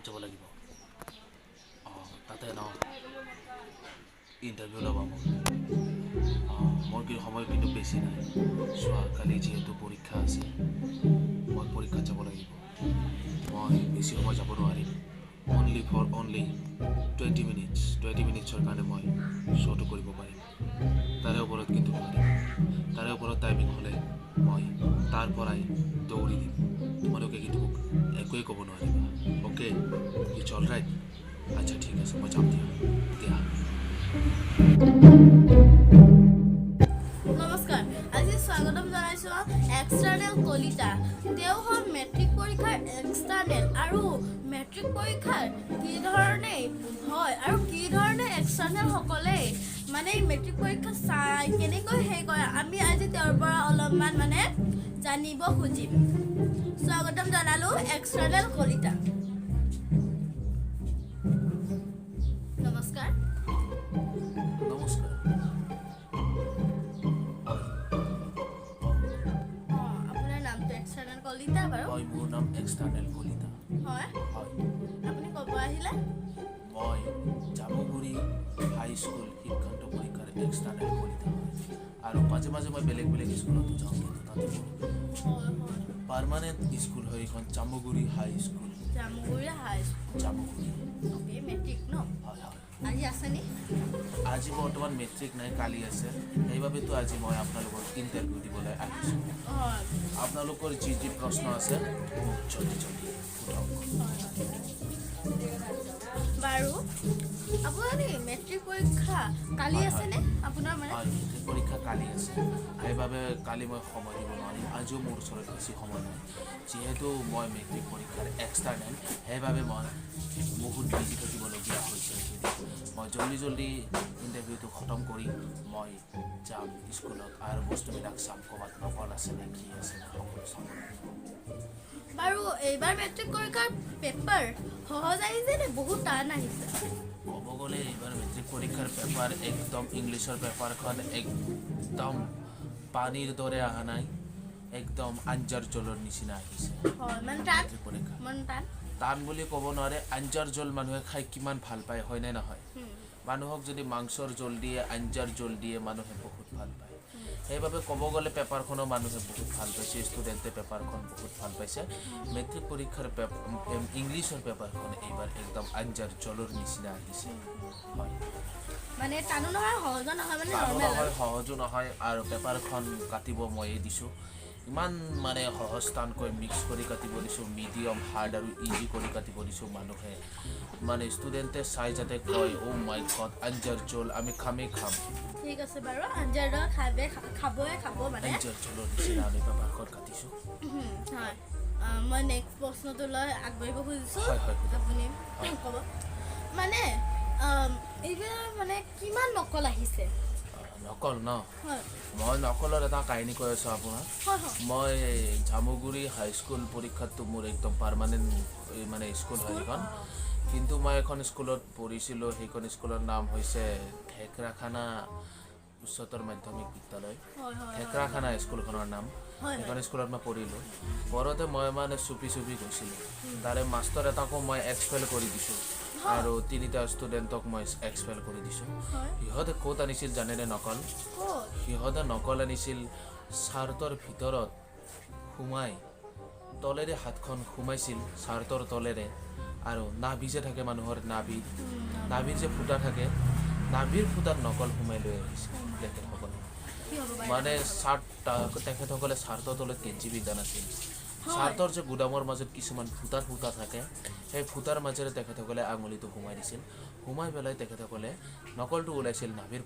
আগত যাব লাগিব তাতে ন ইণ্টাৰভিউ ল'ব মোক মোৰ কিন্তু সময় কিন্তু বেছি নাই চোৱা কালি যিহেতু পৰীক্ষা আছে মই পৰীক্ষাত যাব লাগিব মই বেছি সময় যাব নোৱাৰিম অনলি 20 মিনিটছৰ কাৰণে মই শ্ব'টো কৰিব পাৰিম তাৰে ওপৰত কিন্তু নোৱাৰিম তাৰে ওপৰত টাইমিং হ'লে মই তাৰ পৰাই দৌৰি দিম তোমালোকে কিন্তু মোক একোৱেই ক'ব নোৱাৰিবা অ'কে ইটছ অল ৰাইট আচ্ছা ঠিক আছে মই যাম দিয়া নমস্কাৰ আজি স্বাগতম জনাইছোঁ এক্সটাৰ্নেল কলিতা তেওঁ হ'ল মেট্ৰিক পৰীক্ষাৰ এক্সটাৰ্নেল আৰু মেট্ৰিক পৰীক্ষাৰ কি ধৰণে হয় আৰু কি ধৰণে এক্সটাৰ্নেলসকলে মানে মেট্ৰিক পৰীক্ষা চাই কেনেকৈ সেই কৰে আমি আজি তেওঁৰ পৰা অলপমান মানে জানিব খুজিম স্বাগতম জনালোঁ এক্সটাৰ্নেল কলিতা নমস্কাৰ নমস্কাৰ আপোনাৰ নামটো এক্সটাৰ্নেল কলিতা বাৰু হয় মোৰ নাম এক্সটাৰ্নেল কলিতা হয় আপুনি ক'ব আহিলে মই জামুগুৰি হাইস্কুল শিক্ষান্ত পৰীক্ষাৰ এক্সটাৰ্নেল কলিতা হয় আৰু মাজে মাজে মই বেলেগ স্কুলতো যাওঁ কিন্তু তাতে পাৰ্মানেণ্ট স্কুল হয় এইখন Jamuguri high school Jamuguri okay matric ন হয় আজি আছেনে আজি বৰ্তমান মেট্ৰিক নাই কালি আছে সেইবাবেতো আজি মই আপোনালোকৰ ইণ্টাৰভিউ দিবলৈ আহিছোঁ আপোনালোকৰ যি যি প্ৰশ্ন আছে জলদি সোধক বাৰু আপুনি মেট্ৰিক পৰীক্ষা কালি আছেনে আপোনাৰ মানে মেট্ৰিক পৰীক্ষা কালি আছে সেইবাবে কালি মই সময় দিব নোৱাৰিম আজিও মোৰ ওচৰত বেছি সময় নাই যিহেতু মই মেট্ৰিক পৰীক্ষাৰ এক্সটাৰ্নেল সেইবাবে মই বহুত বিজি থাকিবলগীয়া হৈছে মই জলদি ইণ্টাৰভিউটো খতম কৰি মই যাম স্কুলত আৰু বস্তুবিলাক চাম ক'ৰবাত নকল আছে নে কি আছে নে সকলো চাম বাৰু এইবাৰ মেট্ৰিক পৰীক্ষাৰ পেপাৰ সহজ আহিছে নে বহুত টান আহিছে ক'ব গ'লে এইবাৰ মেট্ৰিক পৰীক্ষাৰ পেপাৰ একদম ইংলিছৰ পেপাৰখন একদম পানীৰ দৰে অহা নাই একদম আঞ্জাৰ জলৰ নিচিনা আহিছে মেট্ৰিক পৰীক্ষা টান বুলি ক'ব নোৱাৰে আঞ্জাৰ জল মানুহে খাই কিমান ভাল পায় হয়নে নহয় মানুহক যদি মাংসৰ জল দিয়ে আঞ্জাৰ জল দিয়ে মানুহে বহুত ভাল পায় সেইবাবে ক'ব গ'লে পেপাৰখনো মানুহে বহুত ভাল পাইছে ষ্টুডেণ্টে পেপাৰখন বহুত ভাল পাইছে মেট্ৰিক পৰীক্ষাৰ ইংলিছৰ পেপাৰখন এইবাৰ একদম আঞ্জাৰ জলৰ নিচিনা আহিছে হয় মানে টানো নহয় সহজো নহয় মানে সহজো নহয় আৰু পেপাৰখন কাটিব ময়ে দিছোঁ ইমান মানে সহজ টানকৈ মিক্স কৰি কাটিব দিছোঁ মিডিয়াম হাৰ্ড আৰু ইজি কৰি কাটিব দিছোঁ মানুহে মানে ষ্টুডেণ্টে চাই যাতে কয় অ' মাই গড আঞ্জাৰ জোল আমি খামেই খাম ঠিক আছে বাৰু আঞ্জাৰ খাব মানে আঞ্জাৰ জোলৰ নিচিনা আমি পেপাৰখন কাটিছোঁ হয় মই নেক্সট প্ৰশ্নটো লৈ আগবাঢ়িব খুজিছোঁ আপুনি ক'ব মানে এইবাৰ মানে কিমান নকল আহিছে নকল ন মই নকলৰ এটা কাহিনী কৈ আছোঁ আপোনাক মই জামুগুৰি হাইস্কুল পৰীক্ষাতটো মোৰ একদম পাৰ্মানেণ্ট মানে স্কুল হয় সেইখন কিন্তু মই এখন স্কুলত পঢ়িছিলোঁ সেইখন স্কুলৰ নাম হৈছে ঢেকৰাখানা উচ্চতৰ মাধ্যমিক বিদ্যালয় ঢেকৰাখানা স্কুলখনৰ নাম সেইখন স্কুলত মই পঢ়িলোঁ পঢ়োতে মই মানে চুপি গৈছিলোঁ তাৰে মাষ্টৰ এটাকো মই এক্সপেল কৰি দিছোঁ আৰু 3টা ষ্টুডেণ্টক মই এক্সপেল কৰি দিছোঁ সিহঁতে ক'ত আনিছিল জানেনে নকল সিহঁতে নকল আনিছিল চাৰ্টৰ ভিতৰত সোমাই তলেৰে হাতখন সোমাইছিল চাৰ্টৰ তলেৰে আৰু নাভি যে থাকে মানুহৰ নাভিৰ যে ফুটা থাকে নাভিৰ ফুটাত নকল সোমাই লৈ আহিছিল তেখেতসকলে মানে তেখেতসকলে চাৰ্টৰ তলত কেঞ্চি বিন্ধা নাছিল চাৰ্টৰ যে গুদামৰ মাজত কিছুমান ফুটা থাকে সেই ফুটাৰ মাজেৰে তেখেতসকলে আঙুলিটো সোমাই দিছিল সোমাই পেলাই তেখেতসকলে নকলটো ওলাইছিল নাভিৰ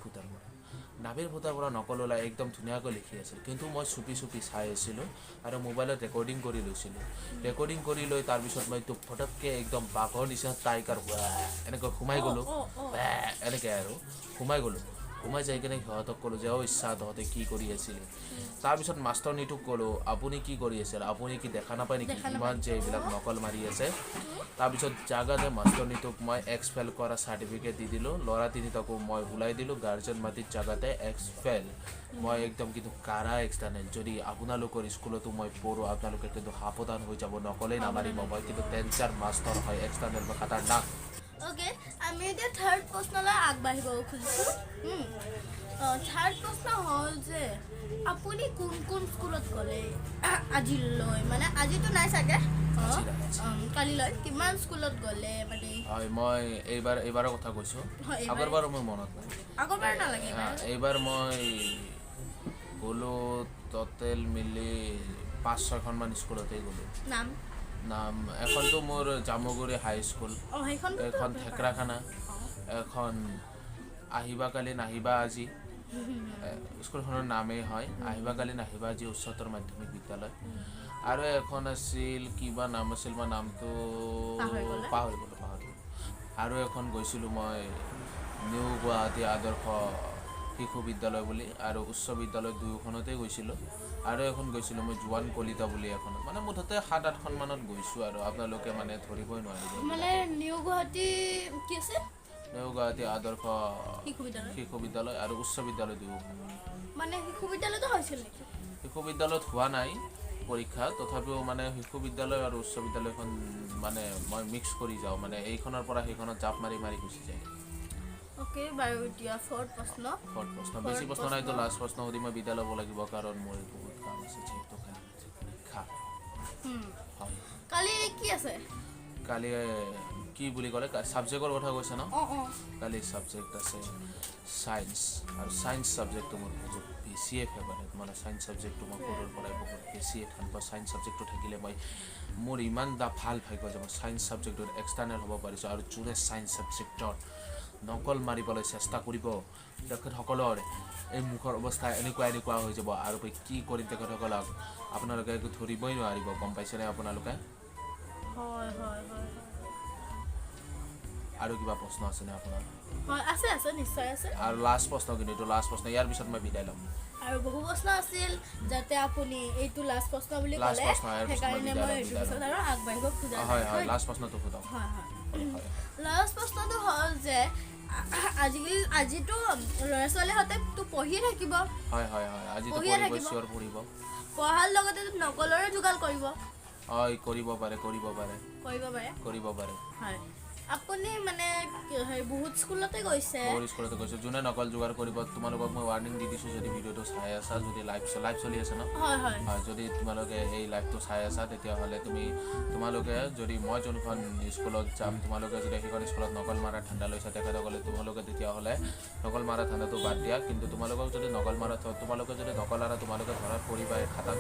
ফুটাৰ পৰা নকল ওলাই একদম ধুনীয়াকৈ লিখি আছিল কিন্তু মই চুপি চাই আছিলোঁ আৰু মোবাইলত ৰেকৰ্ডিং কৰি লৈছিলোঁ ৰেকৰ্ডিং কৰি লৈ তাৰপিছত মই ফটককৈ একদম বাঘৰ নিচিনা টাইগাৰ এনেকৈ সোমাই গ'লোঁ এনেকৈ আৰু সোমাই সোমাই যাই কিনে সিহঁতক ক'লোঁ যে ইচ্ছা তহঁতে কি কৰি আছিলে তাৰপিছত মাষ্টৰনীটোক ক'লোঁ আপুনি কি কৰি আছিল আপুনি কি দেখা নাপায় নেকি ইমান যে এইবিলাক নকল মাৰি আছে তাৰপিছত জাগাতে মাষ্টৰনীটোক মই এক্স ফেল কৰা চাৰ্টিফিকেট দি দিলোঁ ল'ৰা তিনিটাকো মই ওলাই দিলোঁ গাৰ্জেন মাতিৰ জাগাতে এক্স ফেল মই একদম কিন্তু কাৰা এক্সটাৰ্নেল যদি আপোনালোকৰ স্কুলতো মই পঢ়োঁ আপোনালোকে কিন্তু সাৱধান হৈ যাব নকলেই নামাৰিব মই কিন্তু ডেঞ্জাৰ মাষ্টৰ হয় এক্সটাৰ্নেল বা খাতাৰনাক ওকে আমি এতিয়া থাৰ্ড প্ৰশ্নলৈ আগবাঢ়িব খুজিছোঁ থাৰ্ড প্ৰশ্ন হ'ল যে আপুনি কোন কোন স্কুলত গ'লে আজিলৈ মানে আজিতো নাই চাগে কালিলৈ কিমান স্কুলত গ'লে মানে হয় মই এইবাৰৰ কথা কৈছোঁ আগৰবাৰো মোৰ মনত নাই আগৰবাৰ নালাগে এইবাৰ মই গ'লোঁ ট'টেল মিলি 5-6খনমান স্কুলতেই গ'লোঁ নাম এখনতো মোৰ জামুগুৰি হাই স্কুল এখন থেকৰাখানা এখন আহিবা কালি নাহিবা আজি স্কুলখনৰ নামেই হয় আহিবা কালি নাহিবা আজি উচ্চতৰ মাধ্যমিক বিদ্যালয় আৰু এখন আছিল কিবা নাম আছিল মই নামটো পাহৰি গ'লোঁ আৰু এখন গৈছিলোঁ মই নিউ গুৱাহাটী আদৰ্শ শিশু বিদ্যালয় বুলি আৰু উচ্চ বিদ্যালয় দুয়োখনতেই গৈছিলোঁ আৰু এখন গৈছিলোঁ মই জোৱান কলিতা বুলি এখনত মানে মুঠতে 7-8খনমানত গৈছোঁ আৰু আপোনালোকে মানে ধৰিবই নোৱাৰিব মানে নিউ গুৱাহাটী কি আছে নিউ গুৱাহাটী আদৰ্শ শিশু বিদ্যালয় আৰু উচ্চ বিদ্যালয় দুয়োখন মানে শিশু বিদ্যালয়তো হৈছিল নেকি শিশু বিদ্যালয়ত হোৱা নাই পৰীক্ষা তথাপিও মানে শিশু বিদ্যালয় আৰু উচ্চ বিদ্যালয়খন মানে মই মিক্স কৰি যাওঁ মানে এইখনৰ পৰা সেইখনত জাপ মাৰি মাৰি গুচি যায় ওকে বাৰু এতিয়া ফৰ্থ প্ৰশ্ন বেছি প্ৰশ্ন নাইতো লাষ্ট প্ৰশ্ন সুধি মই বিদায় ল'ব লাগিব কাৰণ মোৰ বহুত কাম আছে যিহেতু পৰীক্ষা কালি কি আছে কালি কি বুলি ক'লে ছাবজেক্টৰ কথা কৈছে ন কালি ছাবজেক্ট আছে ছায়েন্স আৰু ছায়েন্স ছাবজেক্টটো মোৰ বহুত বেছিয়ে ফেভাৰেট মানে ছায়েন্স ছাবজেক্টটো মই সৰুৰ পৰাই বহুত বেছিয়ে ভাল পাওঁ ছায়েন্স ছাবজেক্টটো থাকিলে মই মোৰ ইমান ভাল ভাগ্য যে মই ছায়েন্স ছাবজেক্টত এক্সটাৰ্নেল হ'ব পাৰিছোঁ আৰু যোনে ছায়েন্স ছাবজেক্টত নকল মাৰিবলৈ চেষ্টা কৰিব তেখেতসকলৰ এই মুখৰ অৱস্থা এনেকুৱা হৈ যাব আৰু কি কৰিম তেখেতসকলক আপোনালোকে একো ধৰিবই নোৱাৰিব গম পাইছেনে আপোনালোকে আৰু কিবা প্ৰশ্ন আছেনে আপোনাৰ আছে নিশ্চয় আছে আৰু লাষ্ট প্ৰশ্ন কিন্তু এইটো লাষ্ট প্ৰশ্ন ইয়াৰ পিছত মই বিদায় ল'ম আৰু বহু প্ৰশ্ন আছিল যাতে আপুনি এইটো লাষ্ট প্ৰশ্ন বুলি ক'লে সেইকাৰণে মই এইটো পিছত আৰু আগবাঢ়িব খোজা হয় লাষ্ট প্ৰশ্নটো সোধক লাষ্ট প্ৰশ্নটো হ'ল যে আজিতো ল'ৰা ছোৱালীহঁতে পঢ়িয়ে থাকিব আজিতো পঢ়িব পঢ়াৰ লগতে নকলৰে যোগাৰ কৰিব কৰিব পাৰে হয় আপুনি মানে বহুত স্কুলতে গৈছে যোনে নকল যোগাৰ কৰিব তোমালোকক মই ৱাৰ্ণিং দি দিছোঁ যদি ভিডিঅ'টো চাই আছা যদি লাইভ চলি আছে ন হয় যদি তোমালোকে এই লাইভটো চাই আছা তেতিয়াহ'লে তোমালোকে যদি মই যোনখন স্কুলত যাম তোমালোকে যদি সেইখন স্কুলত নকল মাৰা ঠাণ্ডা লৈছা তেখেতসকলে তোমালোকে তেতিয়াহ'লে নকল মাৰা ঠাণ্ডাটো বাদ দিয়া কিন্তু তোমালোকক যদি নকল মাৰা তোমালোকে যদি নকল মাৰা তোমালোকে ধৰাত পৰিবা এই খাতাত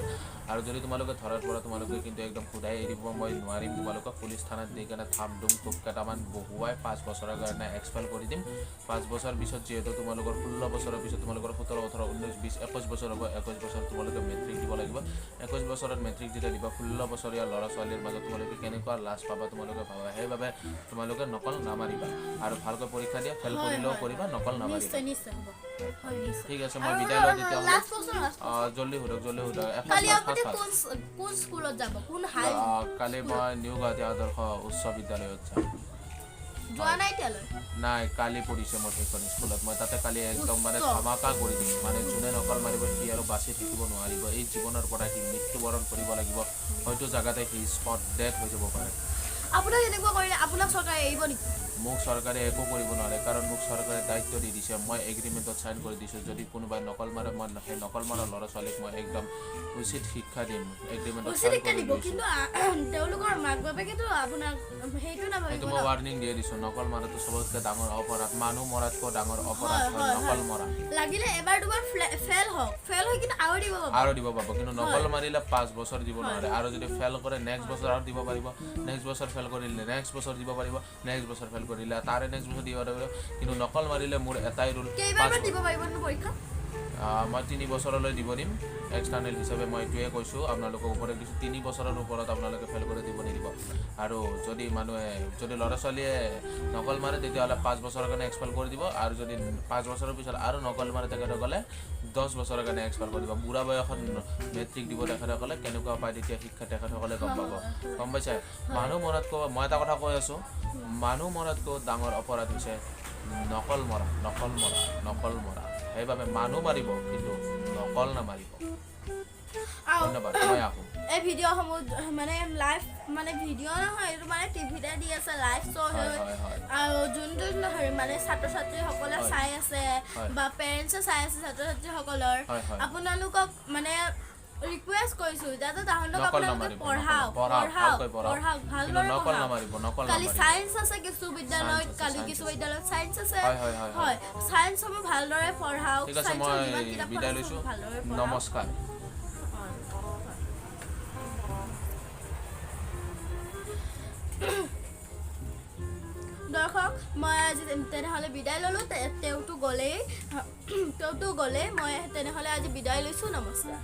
আৰু যদি তোমালোকে ধৰাত পৰা তোমালোকে কিন্তু একদম সোধাই এৰিব মই নোৱাৰিম তোমালোকক পুলিচ থানাত দি কেনে থাম দুম খুব কেইটামান বহুৱাই 5 বছৰৰ কাৰণে এক্সপেল কৰি দিম 5 বছৰ পিছত যিহেতু তোমালোকৰ 16 বছৰৰ পিছত তোমালোকৰ 17, 18, 19, 20, 21 বছৰ হ'ব 21 বছৰ তোমালোকে মেট্ৰিক দিব লাগিব 21 বছৰত মেট্ৰিক যেতিয়া দিব 16 বছৰীয়া ল'ৰা ছোৱালীৰ মাজত তোমালোকে কেনেকুৱা লাজ পাবা তোমালোকে ভাবা সেইবাবে তোমালোকে নকল নামাৰিবা আৰু ভালকৈ পৰীক্ষা দিয়া ফেল কৰিলেও কৰিবা নকল নামাৰিবা ঠিক আছে মই বিদায় লওঁ তেতিয়াহ'লে জল্দি সোধক কালি মই নিউ গুৱাহাটী আদৰ্শ উচ্চ বিদ্যালয়ত যাম নাই কালি পঢ়িছে মই সেইখন স্কুলত মই তাতে কালি একদম মানে ধামাকা কৰি দিম মানে যোনে নকল মাৰিব সি আৰু বাচি থাকিব নোৱাৰিব এই জীৱনৰ পৰা সি মৃত্যুবৰণ কৰিব লাগিব হয়তো জাগাতে সি স্পট ডেথ হৈ যাব পাৰে আপোনাক এনেকুৱা কৰিলে আপোনাক চৰকাৰে এৰিব নেকি মোক চৰকাৰে একো কৰিব নোৱাৰে কাৰণ মোক চৰকাৰে দায়িত্ব দি দিছে মই এগ্ৰিমেণ্টত চাইন কৰি দিছোঁ যদি কোনোবাই নকল মাৰে মই সেই নকল মাৰা ল'ৰা ছোৱালীক মই একদম উচিত শিক্ষা দিম এগ্ৰিমেণ্টত চাইন কৰি দিছোঁ কিন্তু তেওঁলোকৰ মাক বাপেকেতো আপোনাক সেইটো মই ৱাৰ্ণিং দিয়ে দিছোঁ নকল মাৰাটো চবতকৈ ডাঙৰ অপৰাধ মানুহ মৰাতকৈ ডাঙৰ অপৰাধ হয় নকল মৰা লাগিলে এবাৰ দুবাৰ ফেল হৈ কিন্তু আৰু দিব পাব কিন্তু নকল মাৰিলে 5 বছৰ দিব নোৱাৰে আৰু যদি ফেল কৰে নেক্সট বছৰ আৰু দিব পাৰিব নেক্সট বছৰ ফেল কৰিলে নেক্সট বছৰ দিব পাৰিব নেক্সট বছৰ ফেল কৰিলে তাৰে নেক্সট বছৰ দিব পাৰিব কিন্তু নকল মাৰিলে মোৰ এটাই ৰুল মই 3 বছৰলৈ দিব দিম এক্সটাৰ্নেল হিচাপে মই এইটোৱে কৈছোঁ আপোনালোকক ওপৰত দিছোঁ 3 বছৰৰ ওপৰত আপোনালোকে ফেল কৰি দিব নিদিব আৰু যদি মানুহে যদি ল'ৰা ছোৱালীয়ে নকল মাৰে তেতিয়াহ'লে 5 বছৰৰ কাৰণে এক্সপায়াৰ কৰি দিব আৰু যদি 5 বছৰৰ পিছত আৰু নকল মাৰে তেখেতসকলে 10 বছৰৰ কাৰণে এক্সপায়াৰ কৰি দিব বুঢ়া বয়সত মেট্ৰিক দিব তেখেতসকলে কেনেকুৱা পায় তেতিয়া শিক্ষা তেখেতসকলে গম পাব গম পাইছে মানুহ মৰাতকৈ মই এটা কথা কৈ আছোঁ মানুহ মৰাতকৈ ডাঙৰ অপৰাধ হৈছে নকল মৰা সেইবাবে মানুহ মাৰিব কিন্তু নকল নামাৰিব ধন্যবাদ মই আহোঁ এই ভিডিঅ'সমূহ মানে লাইভ মানে ভিডিঅ' নহয় এইটো মানে টিভিতে দি আছে লাইভ শ্ব' হয় আৰু যোনটো মানে ছাত্ৰ ছাত্ৰীসকলে চাই আছে বা পেৰেণ্টছে চাই আছে ছাত্ৰ ছাত্ৰীসকলৰ আপোনালোকক মানে ৰিকুৱেষ্ট কৰিছোঁ যাতে তাহাঁতক আপোনালোকে পঢ়াওক ভালদৰে পঢ়াওক কালি চায়েন্স আছে কিছু বিদ্যালয়ত চায়েন্স আছে হয় চায়েন্সসমূহ ভালদৰে পঢ়াওক ঠিক আছে মই বিদায় লৈছোঁ নমস্কাৰ দৰ্শক মই আজি তেনেহ'লে বিদায় ল'লোঁ তেওঁতো গ'লেই মই তেনেহ'লে আজি বিদায় লৈছোঁ নমস্কাৰ